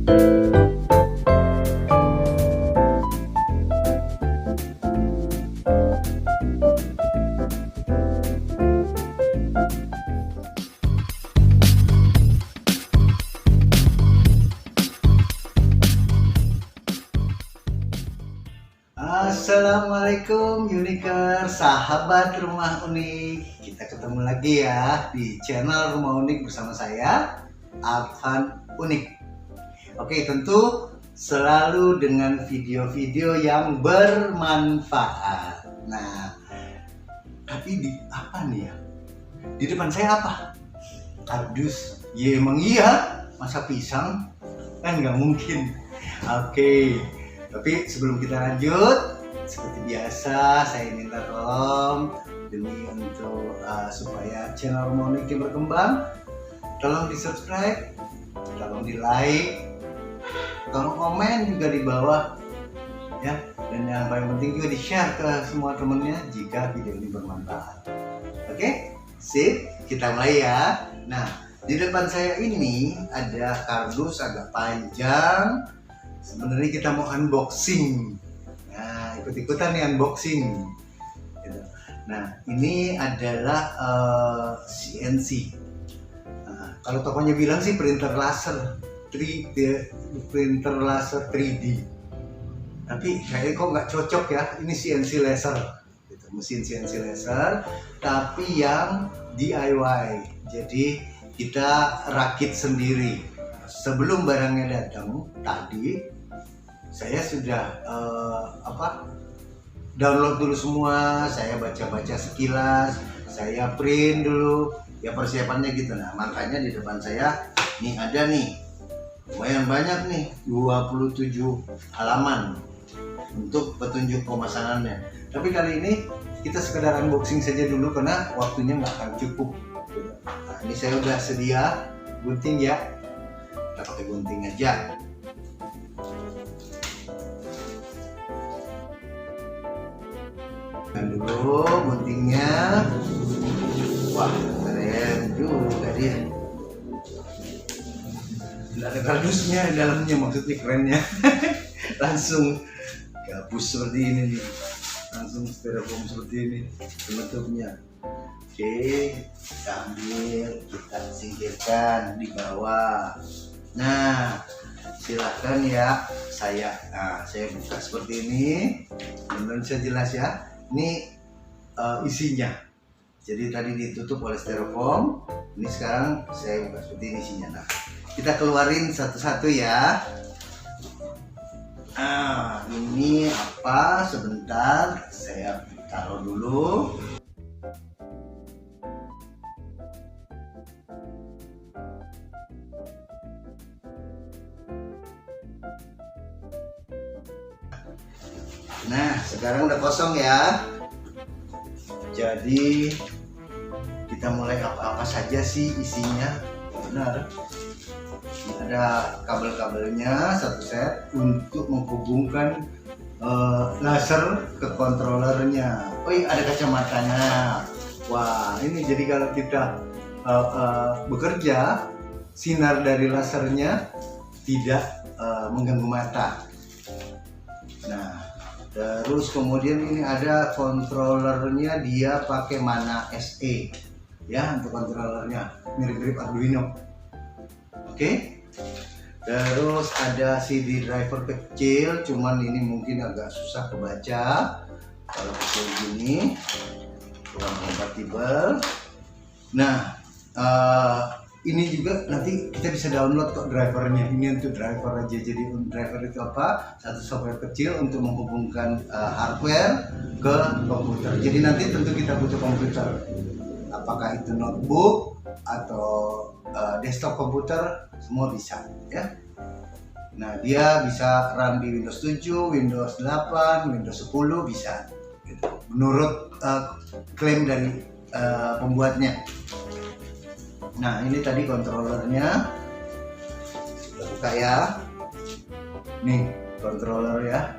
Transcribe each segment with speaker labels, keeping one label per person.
Speaker 1: Assalamualaikum Uniker, sahabat Rumah Unik. Kita ketemu lagi ya di channel Rumah Unik bersama saya, Afan Unik. Oke, tentu selalu dengan video-video yang bermanfaat. Nah, tapi di apa nih ya? Di depan saya apa? Kardus. Ya emang iya, masa pisang? Kan nggak mungkin. Oke, tapi sebelum kita lanjut, seperti biasa saya minta tolong demi untuk supaya channel Rumah Unik berkembang, tolong di subscribe, tolong di like, tolong komen juga di bawah ya, dan yang paling penting juga di share ke semua temennya jika video ini bermanfaat. Oke, sip, kita mulai ya. Nah, di depan saya ini ada kardus agak panjang. Sebenarnya kita mau unboxing. Nah, ikut-ikutan nih unboxing. Gitu. Nah, ini adalah CNC. Nah, kalau tokonya bilang sih printer laser, printer laser 3D. Tapi kayaknya kok nggak cocok ya. Ini CNC laser, gitu. Mesin CNC laser, tapi yang DIY. Jadi kita rakit sendiri. Sebelum barangnya datang tadi, saya sudah download dulu semua, saya baca-baca sekilas, saya print dulu, ya persiapannya gitu. Nah, makanya di depan saya nih ada nih lumayan banyak nih, 27 halaman untuk petunjuk pemasangannya. Tapi kali ini kita sekedar unboxing saja dulu karena waktunya nggak akan cukup. Nah, ini saya udah sedia gunting ya, kita pakai gunting aja. Dulu guntingnya, wah keren juga dia. Tidak ada kardusnya di dalamnya, maksudnya kerennya. Langsung gabus seperti ini nih, langsung styrofoam seperti ini bentuknya. Oke, kita ambil, kita singkirkan di bawah. Nah, silahkan ya, saya buka seperti ini. Mudah-mudahan bisa jelas ya. Ini isinya. Jadi tadi ditutup oleh styrofoam. Ini sekarang saya buka seperti ini isinya. Nah, kita keluarin satu-satu ya. Nah, ini apa? Sebentar, saya taruh dulu. Nah, sekarang udah kosong ya. Jadi kita mulai apa saja sih isinya. Benar. Ada kabel-kabelnya satu set untuk menghubungkan laser ke kontrolernya. Oh iya, ada kacamatanya. Wah, ini jadi kalau kita bekerja, sinar dari lasernya tidak mengganggu mata. Nah, terus kemudian ini ada kontrolernya, dia pakai Mana SE ya untuk kontrolernya, mirip-mirip Arduino. Oke. Terus ada CD driver kecil, cuman ini mungkin agak susah kebaca kalau kecil gini, kurang kompatibel. Nah, ini juga nanti kita bisa download kok drivernya. Ini untuk driver aja. Jadi driver itu apa? Satu software kecil untuk menghubungkan hardware ke komputer. Jadi nanti tentu kita butuh komputer. Apakah itu notebook atau desktop komputer, semua bisa ya. Nah, dia bisa run di Windows 7, Windows 8, Windows 10 bisa. Gitu. Menurut klaim dari pembuatnya. Nah, ini tadi kontrolernya, kita buka ya. Nih kontroler ya.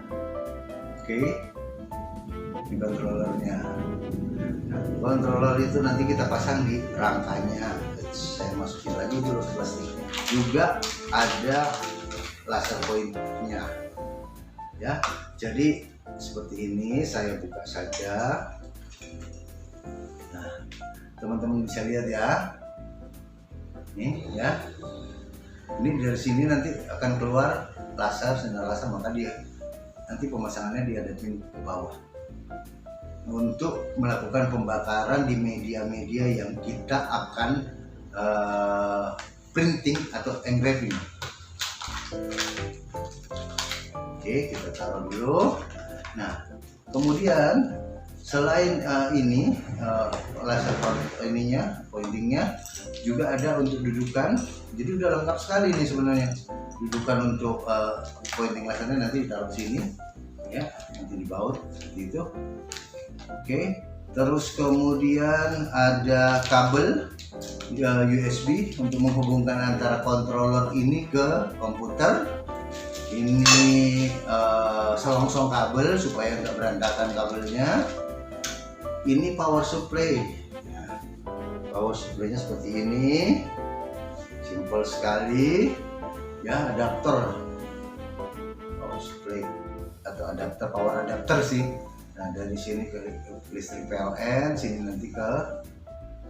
Speaker 1: Oke, ini kontrolernya. Nah, kontroler itu nanti kita pasang di rangkanya. Saya masukin lagi dulu ke plastiknya. Juga ada laser pointnya ya. Jadi seperti ini, saya buka saja. Nah, teman-teman bisa lihat ya, nih ya, ini dari sini nanti akan keluar laser, sinar laser, maka dia nanti pemasangannya dihadapin ke bawah untuk melakukan pembakaran di media-media yang kita akan printing atau engraving. Oke, kita taruh dulu. Nah, kemudian selain ini laser pointingnya juga ada untuk dudukan. Jadi udah lengkap sekali nih sebenarnya. Dudukan untuk pointing lasernya nanti ditaruh sini ya, nanti dibaut seperti itu. Oke, terus kemudian ada kabel USB untuk menghubungkan antara controller ini ke komputer. Ini selongsong kabel supaya nggak berantakan kabelnya. Ini power supply. Power supply-nya seperti ini, simple sekali ya. Adapter power supply atau adapter, power adapter sih. Nah, dari sini ke listrik PLN, sini nanti ke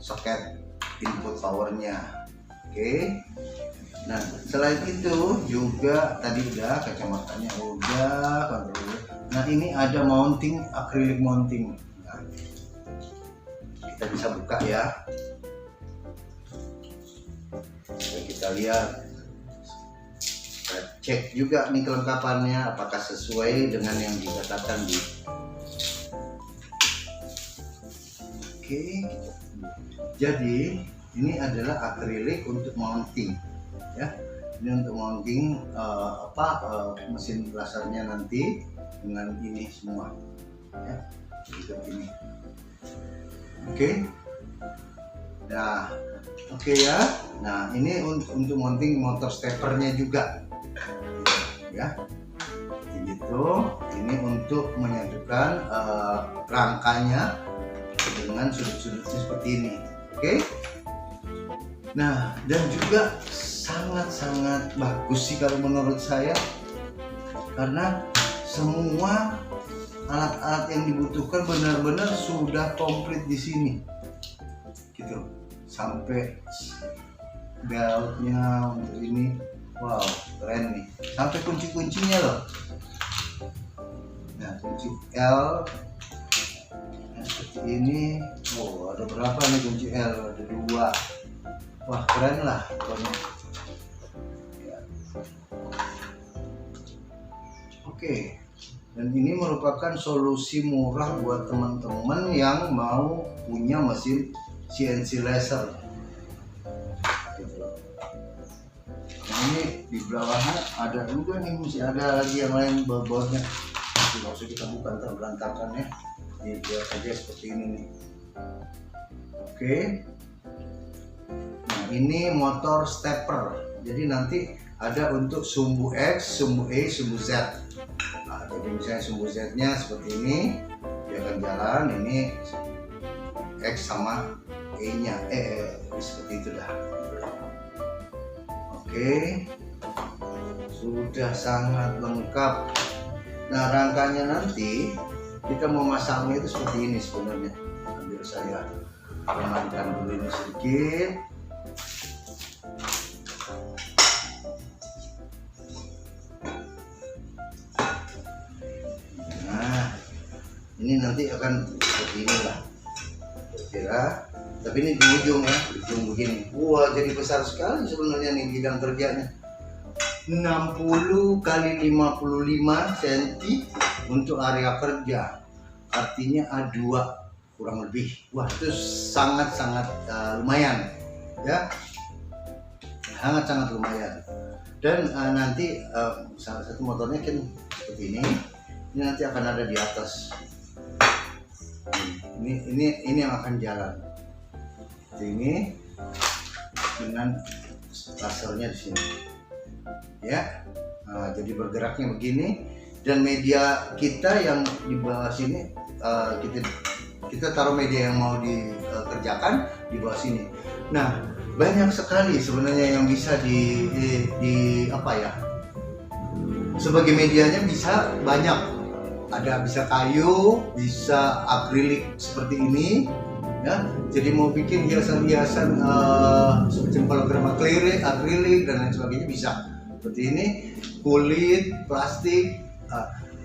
Speaker 1: soket input powernya. Oke. Nah, selain itu juga tadi udah kacamatanya udah, kontrol. Nah, ini ada mounting, acrylic mounting. Nah, kita bisa buka ya. Kita lihat, kita cek juga nih kelengkapannya apakah sesuai dengan yang dikatakan di. Oke. Jadi ini adalah akrilik untuk mounting ya. Ini untuk mounting mesin lasernya nanti dengan ini semua ya, seperti ini. Oke. Nah, oke ya. Nah, ini untuk mounting motor steppernya juga ya. Gitu. Ini untuk menyatukan rangkanya dengan sudut-sudutnya seperti ini. Oke. Nah, dan juga sangat-sangat bagus sih kalau menurut saya, karena semua alat-alat yang dibutuhkan benar-benar sudah komplit di sini gitu, sampai beltnya untuk ini, wow keren nih, sampai kunci-kuncinya loh. Nah, kunci L seperti ini. Oh, ada berapa nih kunci L? Ada 2. Wah, keren lah pokoknya. Ya. Oke. Dan ini merupakan solusi murah buat teman-teman yang mau punya mesin CNC laser. Gitu. Nah, ini di belakangnya ada juga nih, masih ada lagi yang lain baut-bautnya. Nggak usah kita buka, ntar berantakan ya. Ini buat saja seperti ini nih. Oke. Nah, ini motor stepper. Jadi nanti ada untuk sumbu X, sumbu E, sumbu Z. Nah, jadi misalnya sumbu Z-nya seperti ini, dia akan jalan. Ini X sama E-nya, seperti itu dah. Oke. Sudah sangat lengkap. Nah, rangkanya nanti kita mau masangnya itu seperti ini sebenarnya. Ambil saya amankan dulu ini sedikit. Nah, ini nanti akan seperti inilah kira-kira. Tapi ini di ujung ya, di ujung begini. Wah, jadi besar sekali sebenarnya nih bidang kerjanya. 60 kali 55 cm untuk area kerja, artinya A2 kurang lebih. Wah, itu sangat-sangat lumayan ya, sangat-sangat lumayan. Dan nanti salah satu motornya kan seperti ini nanti akan ada di atas. Ini yang akan jalan. Ini dengan lasernya di sini. Ya, nah, jadi bergeraknya begini, dan media kita yang di bawah sini kita taruh media yang mau dikerjakan di bawah sini. Nah, banyak sekali sebenarnya yang bisa sebagai medianya bisa banyak, ada bisa kayu, bisa akrilik seperti ini ya. Jadi mau bikin hiasan-hiasan semacam hologram akrilik dan lain sebagainya bisa. Seperti ini, kulit, plastik.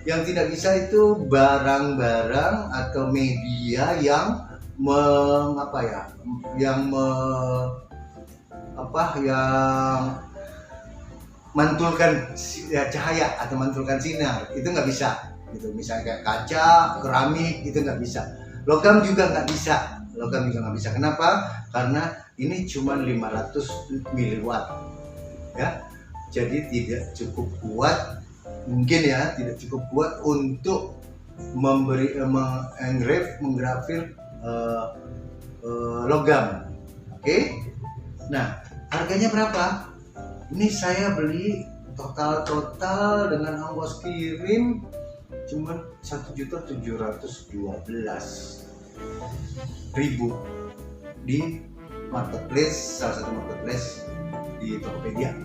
Speaker 1: Yang tidak bisa itu barang-barang atau media yang yang mantulkan cahaya atau mantulkan sinar, itu nggak bisa gitu. Misalnya kayak kaca, keramik, itu nggak bisa. Logam juga nggak bisa. Kenapa? Karena ini cuma 500 miliwatt ya, jadi tidak cukup kuat, tidak cukup kuat untuk menggrafir logam. Oke? Nah, harganya berapa? Ini saya beli total dengan ongkos kirim cuma 1.712.000 di marketplace, salah satu marketplace di Tokopedia.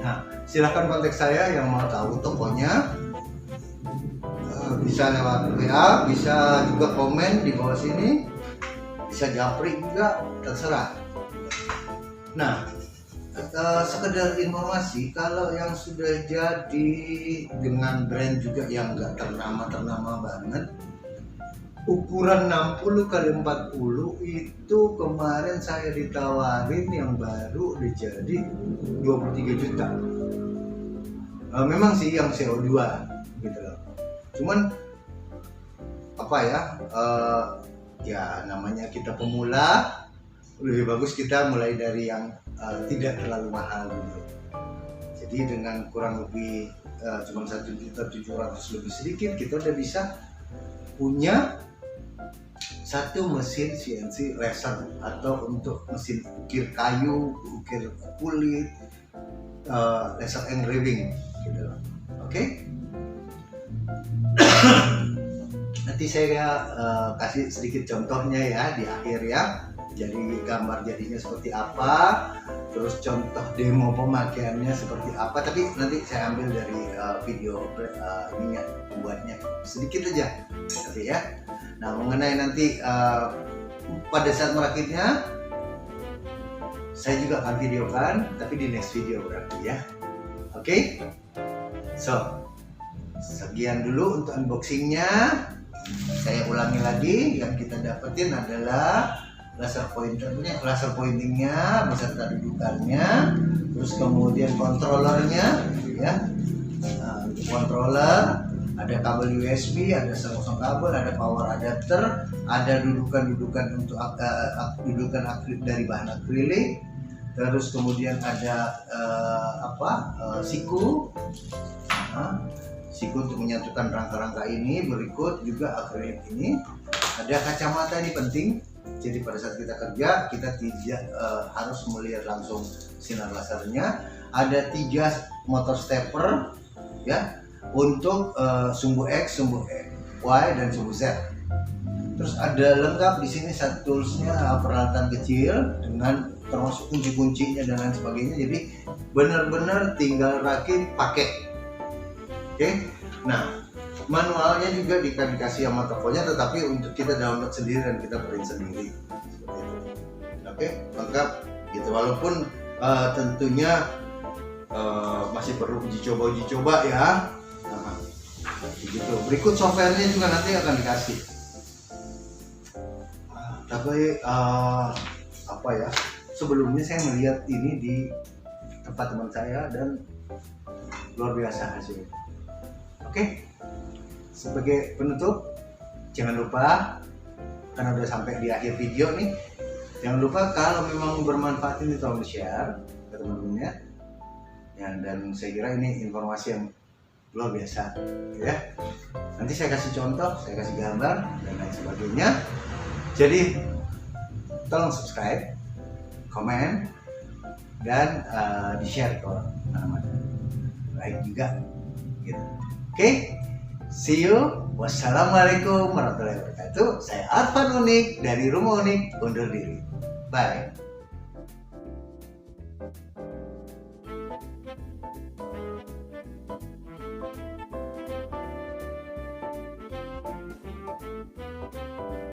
Speaker 1: Nah, silahkan kontak saya yang mau tahu tokonya, bisa lewat WA, bisa juga komen di bawah sini, bisa japri juga, terserah. Nah, sekedar informasi, kalau yang sudah jadi dengan brand juga yang nggak ternama banget, ukuran 60 x 40 itu kemarin saya ditawarin yang baru jadi 23 juta. Memang sih yang CO2 gitu loh. Cuman ya namanya kita pemula, lebih bagus kita mulai dari yang tidak terlalu mahal gitu. Jadi dengan kurang lebih cuma 1.700.000 lebih sedikit, kita udah bisa punya satu mesin CNC laser atau untuk mesin ukir kayu, ukir kulit, laser engraving gitu. Oke? Nanti saya kasih sedikit contohnya ya di akhir ya. Jadi gambar jadinya seperti apa, terus contoh demo pemakaiannya seperti apa. Tapi nanti saya ambil dari video ininya, buatnya sedikit aja, tapi ya. Nah, mengenai nanti pada saat merakitnya, saya juga akan videokan, tapi di next video berarti ya. Oke? So, sekian dulu untuk unboxingnya. Saya ulangi lagi, yang kita dapetin adalah laser pointingnya beserta dudukannya, terus kemudian kontrolernya ya. Nah, untuk controller ada kabel USB, ada selongsong kabel, ada power adapter, ada dudukan untuk dudukan akrilik dari bahan akrilik, terus kemudian ada siku, siku untuk menyatukan rangka-rangka ini. Berikut juga akrilik ini. Ada kacamata, ini penting. Jadi pada saat kita kerja, kita tidak harus melihat langsung sinar lasernya. Ada 3 motor stepper ya, untuk sumbu X, sumbu Y, dan sumbu Z. Terus ada lengkap di sini toolsnya, peralatan kecil dengan termasuk kunci-kuncinya dan lain sebagainya. Jadi benar-benar tinggal rakit pakai. Oke. Nah, manualnya juga dikasih sama tokonya, tetapi untuk kita download sendiri dan kita print sendiri. Seperti itu. Oke, lengkap gitu. Walaupun tentunya masih perlu uji coba ya. Nah, gitu. Berikut softwarenya juga nanti akan dikasih. Tapi sebelumnya saya melihat ini di tempat teman saya dan luar biasa hasilnya. Oke. Sebagai penutup, jangan lupa, karena udah sampai di akhir video nih, jangan lupa kalau memang bermanfaat ini tolong share ke teman-temannya ya. Dan saya kira ini informasi yang luar biasa ya. Nanti saya kasih contoh, saya kasih gambar dan lain sebagainya. Jadi tolong subscribe, komen, dan di share ke orang-orang baik juga gitu. Oke? See you. Wassalamualaikum warahmatullahi wabarakatuh. Saya Arfan Unik dari Rumah Unik undur diri. Bye.